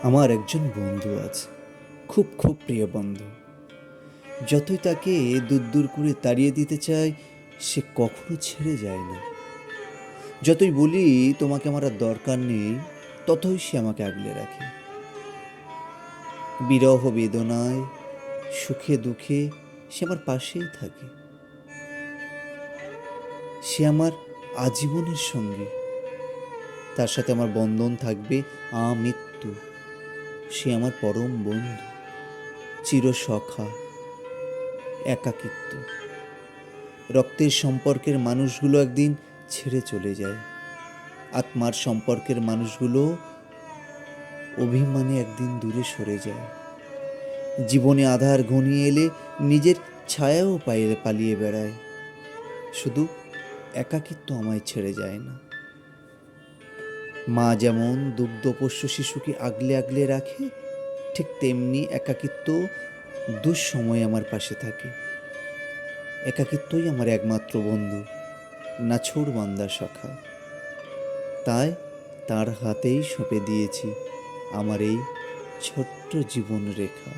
আমার একজন বন্ধু আছে, খুব খুব প্রিয় বন্ধু। যতই তাকে দূর দূর করে তাড়িয়ে দিতে চাই, সে কখনো ছেড়ে যায় না। যতই বলি তোমাকে আমার আর দরকার নেই, ততই সে আমাকে আগলে রাখে। বিরহ বেদনায়, সুখে দুঃখে সে আমার পাশেই থাকে। সে আমার আজীবনের সঙ্গী। তার সাথে আমার বন্ধন থাকবে আমৃত্যু। সে আমার পরম বন্ধু, চিরসখা, একাকিত্ব। রক্তের সম্পর্কের মানুষগুলো একদিন ছেড়ে চলে যায়, আত্মার সম্পর্কের মানুষগুলো অভিমানে একদিন দূরে সরে যায়। জীবনে আধার ঘনিয়ে এলে নিজের ছায়াও পালিয়ে বেড়ায়। শুধু একাকিত্ব আমায় ছেড়ে যায় না। মা যেমন দুগ্ধপোষ্য শিশুকে আগলে আগলে রাখে, ঠিক তেমনি একাকিত্ব দুঃসময়ে আমার পাশে থাকে। একাকিত্বই আমার একমাত্র বন্ধু, নাছোড়বান্দা সখা। তাই তার হাতেই সঁপে দিয়েছি আমার এই ছোট্ট জীবন রেখা।